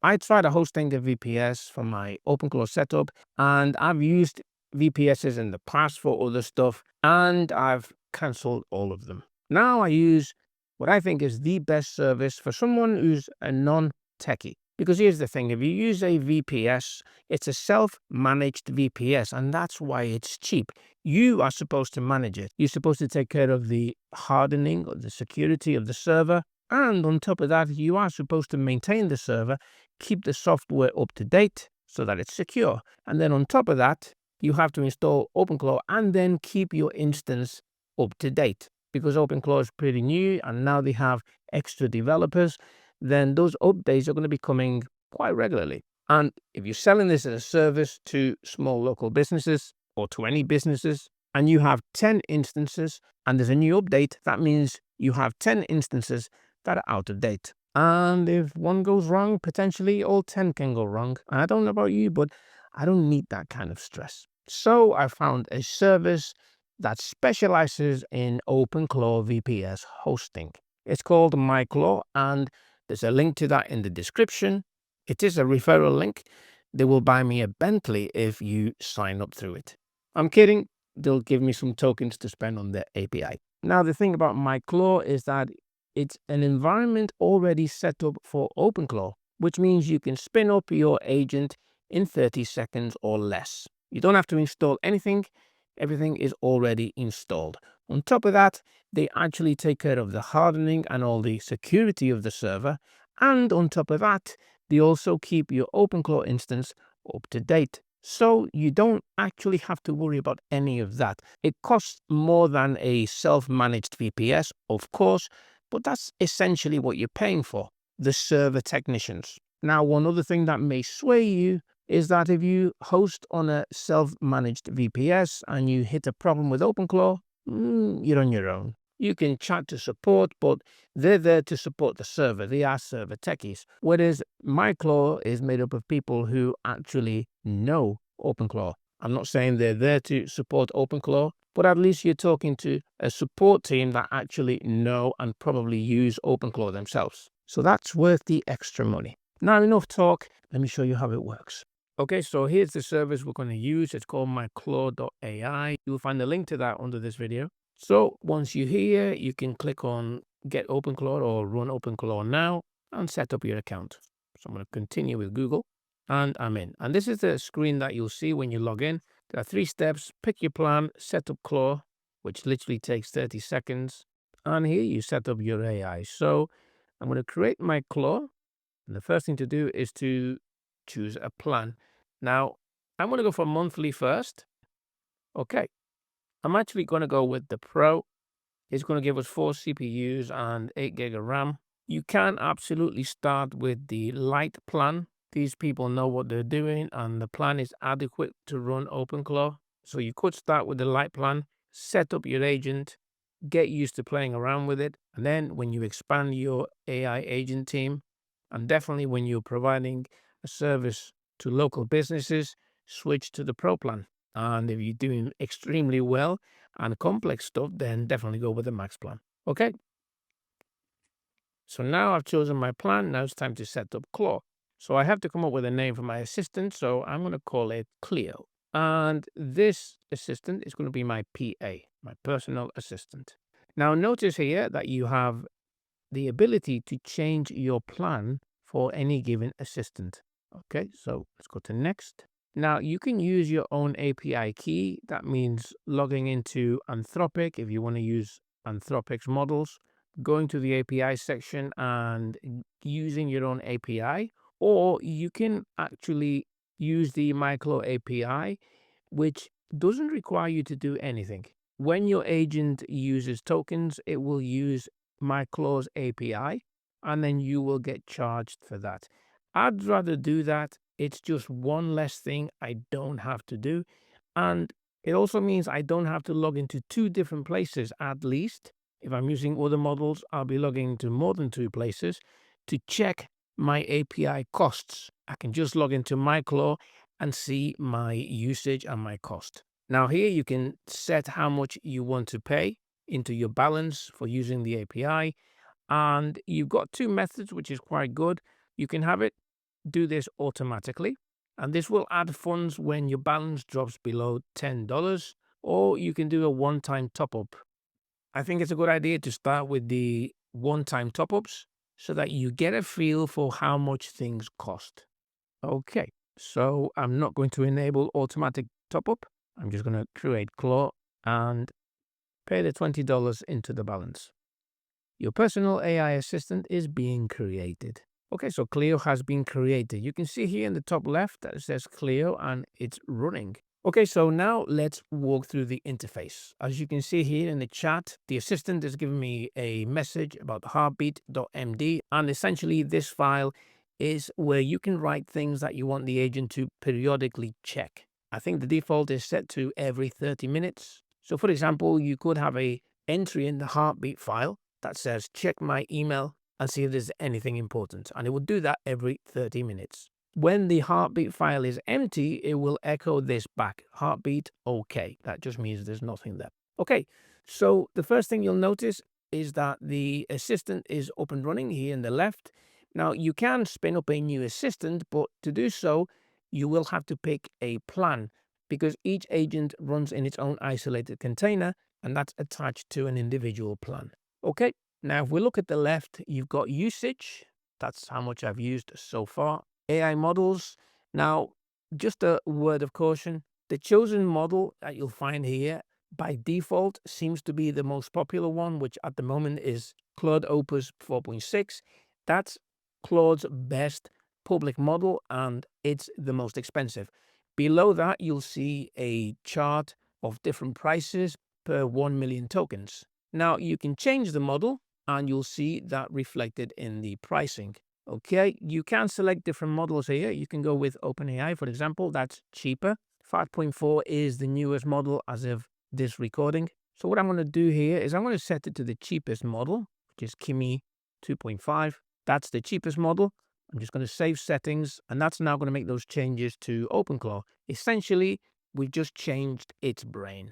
I tried hosting a VPS for my OpenClaw setup, and I've used VPSs in the past for other stuff, and I've cancelled all of them. Now I use what I think is the best service for someone who's a non-techie. Because here's the thing, if you use a VPS, it's a self-managed VPS, and that's why it's cheap. You are supposed to manage it. You're supposed to take care of the hardening or the security of the server. And on top of that, you are supposed to maintain the server, keep the software up to date so that it's secure. And then on top of that, you have to install OpenClaw and then keep your instance up to date. Because OpenClaw is pretty new and now they have extra developers, then those updates are going to be coming quite regularly. And if you're selling this as a service to small local businesses or to any businesses, and you have 10 instances and there's a new update, that means you have 10 instances that are out of date. And if one goes wrong, potentially all 10 can go wrong. And I don't know about you, but I don't need that kind of stress. So I found a service that specializes in OpenClaw VPS hosting. It's called MyClaw, and there's a link to that in the description. It is a referral link. They will buy me a Bentley if you sign up through it. I'm kidding. They'll give me some tokens to spend on their API. Now, the thing about MyClaw is that it's an environment already set up for OpenClaw, which means you can spin up your agent in 30 seconds or less. You don't have to install anything. Everything is already installed. On top of that, they actually take care of the hardening and all the security of the server. And on top of that, they also keep your OpenClaw instance up to date. So you don't actually have to worry about any of that. It costs more than a self-managed VPS, of course, but that's essentially what you're paying for, the server technicians. Now, one other thing that may sway you is that if you host on a self-managed VPS and you hit a problem with OpenClaw, you're on your own. You can chat to support, but they're there to support the server. They are server techies. Whereas MyClaw is made up of people who actually know OpenClaw. I'm not saying they're there to support OpenClaw, but at least you're talking to a support team that actually know and probably use OpenClaw themselves. So that's worth the extra money. Now, enough talk. Let me show you how it works. Okay, so here's the service we're going to use. It's called MyClaw.ai. You'll find the link to that under this video. So once you're here, you can click on Get OpenClaw or Run OpenClaw Now and set up your account. So I'm going to continue with Google and I'm in. And this is the screen that you'll see when you log in. There are 3 steps. Pick your plan, set up Claw, which literally takes 30 seconds. And here you set up your AI. So I'm going to create my Claw. And the first thing to do is to choose a plan. Now, I'm going to go for monthly first. Okay. I'm actually going to go with the Pro. It's going to give us 4 CPUs and 8 gig of RAM. You can absolutely start with the light plan. These people know what they're doing and the plan is adequate to run OpenClaw. So you could start with the light plan, set up your agent, get used to playing around with it. And then when you expand your AI agent team, and definitely when you're providing a service to local businesses, switch to the Pro plan. And if you're doing extremely well and complex stuff, then definitely go with the Max plan. Okay. So now I've chosen my plan. Now it's time to set up Claw. So I have to come up with a name for my assistant. So I'm going to call it Cleo. And this assistant is going to be my PA, my personal assistant. Now notice here that you have the ability to change your plan for any given assistant. Okay, so let's go to next. Now you can use your own API key. That means logging into Anthropic if you want to use Anthropic's models, going to the API section and using your own API, or you can actually use the MyClaw API, which doesn't require you to do anything. When your agent uses tokens, it will use MyClaw's API, and then you will get charged for that. I'd rather do that. It's just one less thing I don't have to do. And it also means I don't have to log into 2 different places at least. If I'm using other models, I'll be logging into more than 2 places to check my API costs. I can just log into MyClaw and see my usage and my cost. Now here you can set how much you want to pay into your balance for using the API. And you've got 2 methods, which is quite good. You can have it do this automatically, and this will add funds when your balance drops below $10, or you can do a one-time top-up. I think it's a good idea to start with the one-time top-ups so that you get a feel for how much things cost. Okay, so I'm not going to enable automatic top-up. I'm just going to create Claw and pay the $20 into the balance. Your personal AI assistant is being created. Okay, so Clio has been created. You can see here in the top left that it says Clio and it's running. Okay, so now let's walk through the interface. As you can see here in the chat, the assistant is giving me a message about heartbeat.md, and essentially this file is where you can write things that you want the agent to periodically check. I think the default is set to every 30 minutes. So for example, you could have a entry in the heartbeat file that says check my email and see if there's anything important, and it will do that every 30 minutes. When the heartbeat file is empty, it will echo this back, heartbeat okay. That just means there's nothing there. Okay, so the first thing you'll notice is that the assistant is up and running here in the left. Now you can spin up a new assistant, but to do so, you will have to pick a plan because each agent runs in its own isolated container, and that's attached to an individual plan. Okay, now if we look at the left, you've got usage. That's how much I've used so far. AI models. Now, just a word of caution, the chosen model that you'll find here by default seems to be the most popular one, which at the moment is Claude Opus 4.6. That's Claude's best public model, and it's the most expensive. Below that, you'll see a chart of different prices per 1 million tokens. Now, you can change the model, and you'll see that reflected in the pricing. Okay, you can select different models here. You can go with OpenAI, for example. That's cheaper. 5.4 is the newest model as of this recording. So what I'm going to do here is I'm going to set it to the cheapest model, which is Kimi 2.5. That's the cheapest model. I'm just going to save settings, and that's now going to make those changes to OpenClaw. Essentially, we've just changed its brain.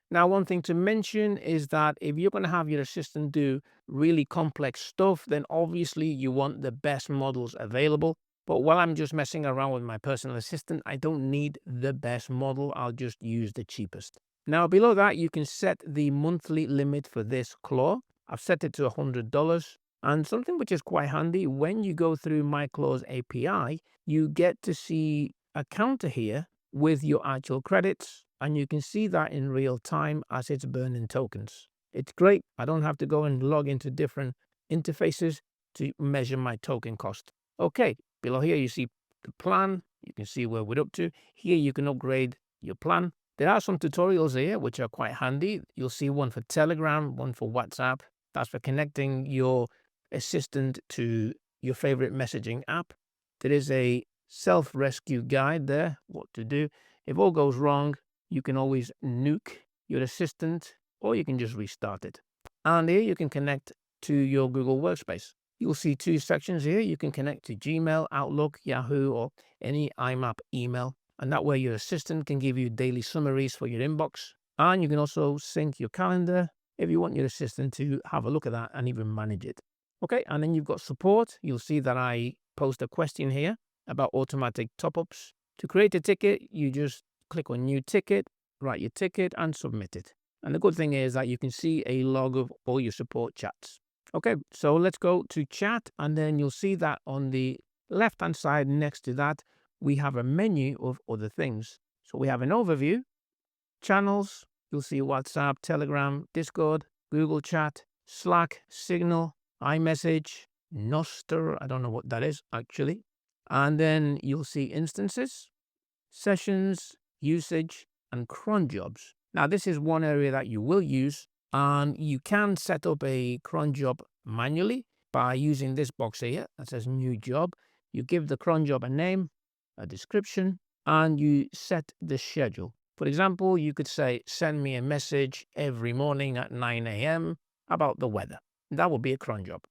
Now, one thing to mention is that if you're going to have your assistant do really complex stuff, then obviously you want the best models available. But while I'm just messing around with my personal assistant, I don't need the best model. I'll just use the cheapest. Now, below that, you can set the monthly limit for this claw. I've set it to $100. And something which is quite handy, when you go through MyClaw's API, you get to see a counter here with your actual credits, and you can see that in real time as it's burning tokens. It's great. I don't have to go and log into different interfaces to measure my token cost. Okay, below here you see the plan. You can see where we're up to. Here you can upgrade your plan. There are some tutorials here which are quite handy. You'll see one for Telegram, one for WhatsApp. That's for connecting your assistant to your favorite messaging app. There is a self-rescue guide there, what to do. If all goes wrong, you can always nuke your assistant, or you can just restart it. And here you can connect to your Google Workspace. You'll see two sections here. You can connect to Gmail, Outlook, Yahoo, or any IMAP email. And that way your assistant can give you daily summaries for your inbox. And you can also sync your calendar if you want your assistant to have a look at that and even manage it. Okay, and then you've got support. You'll see that I post a question here about automatic top-ups. To create a ticket, you just click on New Ticket, write your ticket, and submit it. And the good thing is that you can see a log of all your support chats. Okay, so let's go to chat, and then you'll see that on the left-hand side next to that, we have a menu of other things. So we have an overview, channels, you'll see WhatsApp, Telegram, Discord, Google Chat, Slack, Signal, iMessage, Nostr, I don't know what that is actually. And then you'll see instances, sessions, usage, and cron jobs. Now, this is one area that you will use, and you can set up a cron job manually by using this box here that says new job. You give the cron job a name, a description, and you set the schedule. For example, you could say, send me a message every morning at 9 a.m. about the weather. That would be a cron job.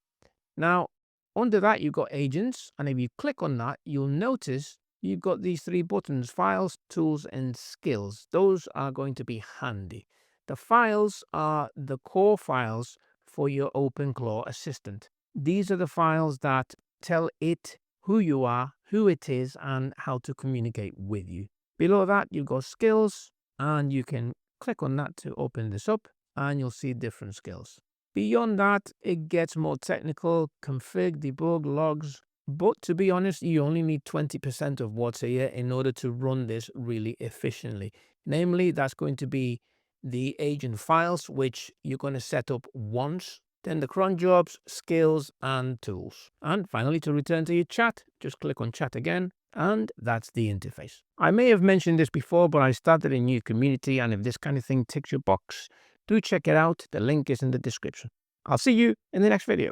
Now, under that, you've got agents, and if you click on that, you'll notice you've got these three buttons, files, tools, and skills. Those are going to be handy. The files are the core files for your OpenClaw assistant. These are the files that tell it who you are who it is, and how to communicate with you. Below that, you've got skills, and you can click on that to open this up, and you'll see different skills. Beyond that, it gets more technical: config, debug, logs. But to be honest, you only need 20% of what's here in order to run this really efficiently. Namely, that's going to be the agent files, which you're going to set up once, then the cron jobs, skills, and tools. And finally, to return to your chat, just click on chat again, and that's the interface. I may have mentioned this before, but I started a new community, and if this kind of thing ticks your box, do check it out. The link is in the description. I'll see you in the next video.